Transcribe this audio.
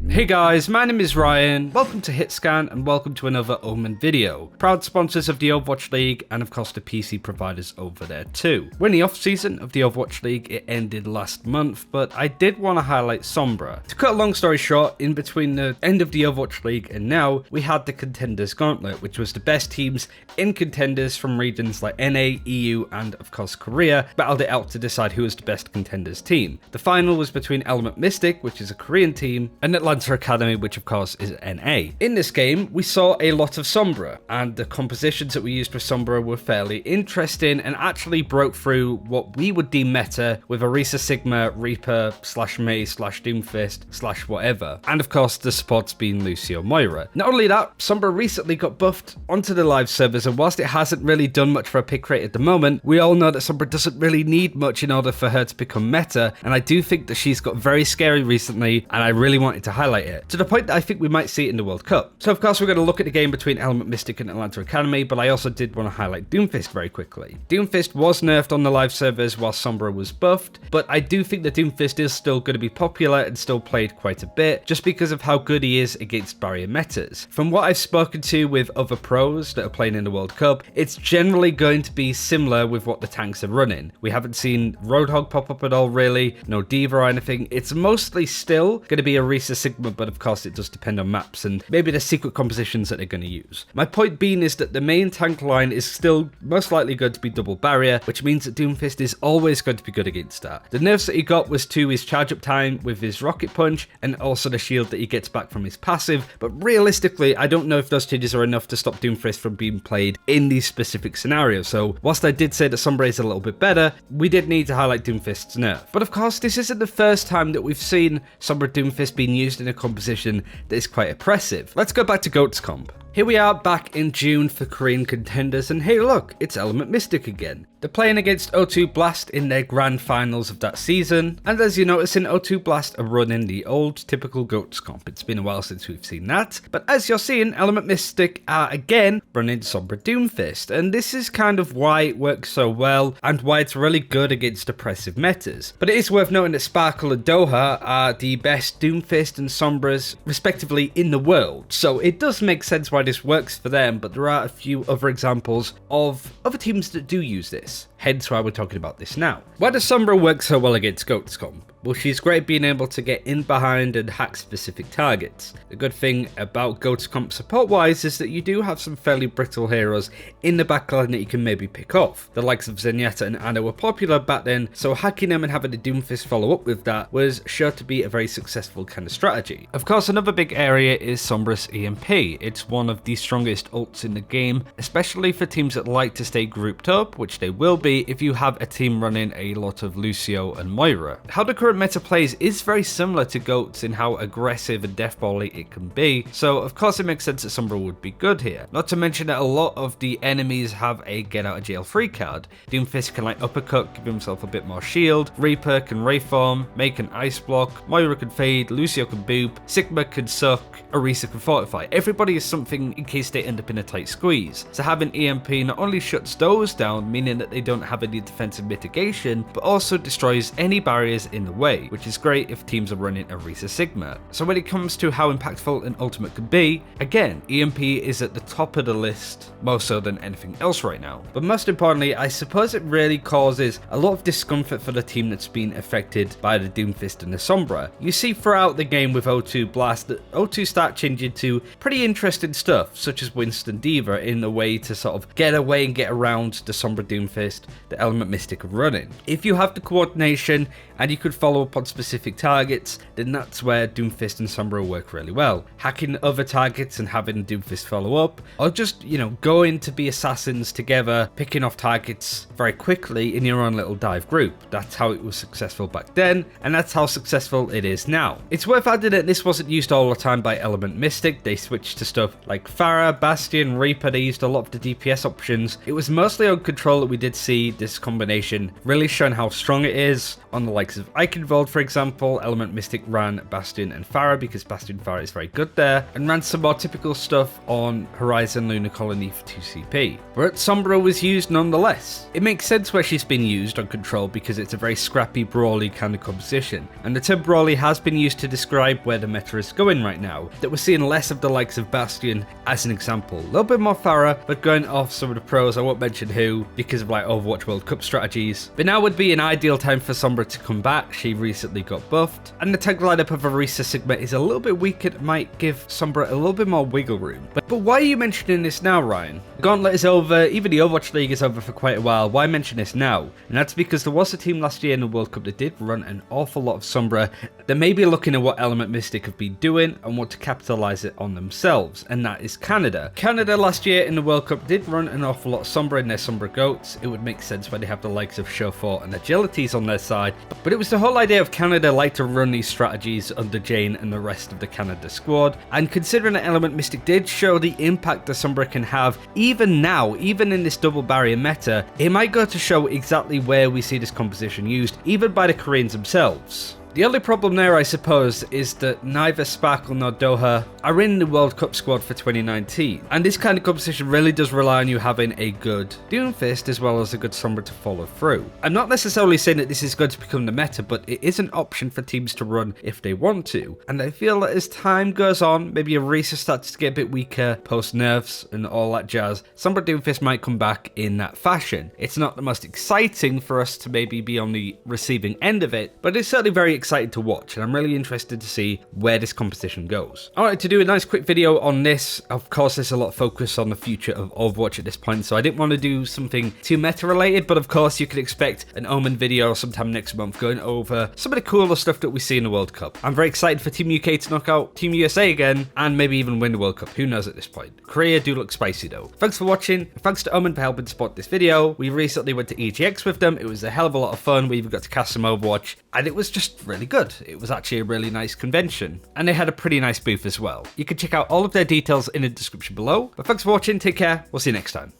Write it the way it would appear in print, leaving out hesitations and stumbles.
Hey guys, my name is Ryan, welcome to HitScan and welcome to another Omen video. Proud sponsors of the Overwatch League and of course the PC providers over there too. We're in the off season of the Overwatch League, it ended last month, but I did want to highlight Sombra. To cut a long story short, in between the end of the Overwatch League and now, we had the Contenders Gauntlet, which was the best teams in Contenders from regions like NA, EU and of course Korea, battled it out to decide who was the best Contenders team. The final was between Element Mystic, which is a Korean team, and Atlanta Academy, which of course is NA. In this game, we saw a lot of Sombra, and the compositions that we used for Sombra were fairly interesting and actually broke through what we would deem meta with Orisa Sigma, Reaper, /Mei, Doomfist, whatever. And of course, the supports being Lucio Moira. Not only that, Sombra recently got buffed onto the live servers, and whilst it hasn't really done much for a pick rate at the moment, we all know that Sombra doesn't really need much in order for her to become meta, and I do think that she's got very scary recently, and I really wanted to highlight it, to the point that I think we might see it in the World Cup. So of course we're going to look at the game between Element Mystic and Atlanta Academy, but I also did want to highlight Doomfist very quickly. Doomfist was nerfed on the live servers while Sombra was buffed, but I do think that Doomfist is still going to be popular and still played quite a bit, just because of how good he is against barrier metas. From what I've spoken to with other pros that are playing in the World Cup, it's generally going to be similar with what the tanks are running. We haven't seen Roadhog pop up at all really, no Diva or anything. It's mostly still going to be Orisa Sigma, but of course it does depend on maps and maybe the secret compositions that they're going to use. My point being is that the main tank line is still most likely going to be double barrier, which means that Doomfist is always going to be good against that. The nerfs that he got was to his charge up time with his rocket punch and also the shield that he gets back from his passive, but realistically I don't know if those changes are enough to stop Doomfist from being played in these specific scenarios. So whilst I did say that Sombra is a little bit better, we did need to highlight Doomfist's nerf. But of course this isn't the first time that we've seen Sombra Doomfist being used in a composition that is quite oppressive. Let's go back to Goat's comp. Here we are back in June for Korean Contenders, and hey look, it's Element Mystic again. They're playing against O2 Blast in their grand finals of that season, and as you notice in O2 Blast are running the old typical Goats comp. It's been a while since we've seen that, but as you're seeing, Element Mystic are again running Sombra Doomfist, and this is kind of why it works so well and why it's really good against oppressive metas. But it is worth noting that Sparkle and Doha are the best Doomfist and Sombras respectively in the world, so it does make sense why this works for them, but there are a few other examples of other teams that do use this, hence why we're talking about this now. Why does Sombra work so well against Goat's comp? Well, she's great at being able to get in behind and hack specific targets. The good thing about Goat's comp support wise is that you do have some fairly brittle heroes in the backline that you can maybe pick off. The likes of Zenyatta and Ana were popular back then, so hacking them and having the Doomfist follow up with that was sure to be a very successful kind of strategy. Of course, another big area is Sombra's EMP. It's one of the strongest ults in the game, especially for teams that like to stay grouped up, which they will be if you have a team running a lot of Lucio and Moira. How the current meta plays is very similar to Goats in how aggressive and deathbally it can be, so of course it makes sense that Sombra would be good here. Not to mention that a lot of the enemies have a get out of jail free card. Doomfist can like uppercut, give himself a bit more shield, Reaper can reform, make an ice block, Moira can fade, Lucio can boop, Sigma can suck, Orisa can fortify. Everybody is something in case they end up in a tight squeeze. So having EMP not only shuts those down, meaning that they don't have any defensive mitigation, but also destroys any barriers in the way, which is great if teams are running Orisa Sigma. So when it comes to how impactful an ultimate can be, again, EMP is at the top of the list, more so than anything else right now. But most importantly, I suppose it really causes a lot of discomfort for the team that's been affected by the Doomfist and the Sombra. You see throughout the game with O2 Blast that O2 start changing to pretty interesting stuff, such as Winston Diva, in a way to sort of get away and get around the Sombra Doomfist the Element Mystic are running. If you have the coordination and you could follow up on specific targets, then that's where Doomfist and Sombra work really well. Hacking other targets and having Doomfist follow up, or just, you know, going to be assassins together, picking off targets very quickly in your own little dive group. That's how it was successful back then, and that's how successful it is now. It's worth adding that this wasn't used all the time by Element Mystic. They switched to stuff like Pharah, Bastion, Reaper. They used a lot of the DPS options. It was mostly on Control that we did see this combination really showing how strong it is on the likes of IK second world, for example, Element Mystic ran Bastion and Pharah because Bastion Pharah is very good there, and ran some more typical stuff on Horizon Lunar Colony for 2CP. But Sombra was used nonetheless. It makes sense where she's been used on Control because it's a very scrappy, brawly kind of composition, and the term brawly has been used to describe where the meta is going right now, that we're seeing less of the likes of Bastion as an example. A little bit more Pharah, but going off some of the pros, I won't mention who, because of like Overwatch World Cup strategies. But now would be an ideal time for Sombra to come back. She recently got buffed, and the tank lineup of Arisa Sigma is a little bit weaker. It might give Sombra a little bit more wiggle room. But why are you mentioning this now, Ryan? The Gauntlet is over, even the Overwatch League is over for quite a while. Why mention this now? And that's because there was a team last year in the World Cup that did run an awful lot of Sombra, that may be looking at what Element Mystic have been doing and want to capitalize it on themselves, and that is Canada. Canada last year in the World Cup did run an awful lot of Sombra in their Sombra Goats. It would make sense why they have the likes of Chauffeur and Agilities on their side, but it was the whole idea of Canada like to run these strategies under Jane and the rest of the Canada squad, and considering that Element Mystic did show the impact that Sombra can have even now, even in this double barrier meta, it might go to show exactly where we see this composition used, even by the Koreans themselves. The only problem there, I suppose, is that neither Sparkle nor Doha are in the World Cup squad for 2019. And this kind of composition really does rely on you having a good Doomfist as well as a good Sombra to follow through. I'm not necessarily saying that this is going to become the meta, but it is an option for teams to run if they want to. And I feel that as time goes on, maybe Arisa starts to get a bit weaker post nerfs and all that jazz, Sombra Doomfist might come back in that fashion. It's not the most exciting for us to maybe be on the receiving end of it, but it's certainly very excited to watch, and I'm really interested to see where this competition goes. I wanted to do a nice quick video on this. Of course, there's a lot of focus on the future of Overwatch at this point, so I didn't want to do something too meta related, but of course you could expect an Omen video sometime next month going over some of the cooler stuff that we see in the World Cup. I'm very excited for Team UK to knock out Team USA again, and maybe even win the World Cup. Who knows at this point. Korea do look spicy though. Thanks for watching, and thanks to Omen for helping support this video. We recently went to EGX with them. It was a hell of a lot of fun. We even got to cast some Overwatch, and it was just really good. It was actually a really nice convention, and they had a pretty nice booth as well. You can check out all of their details in the description below. But thanks for watching, take care, we'll see you next time.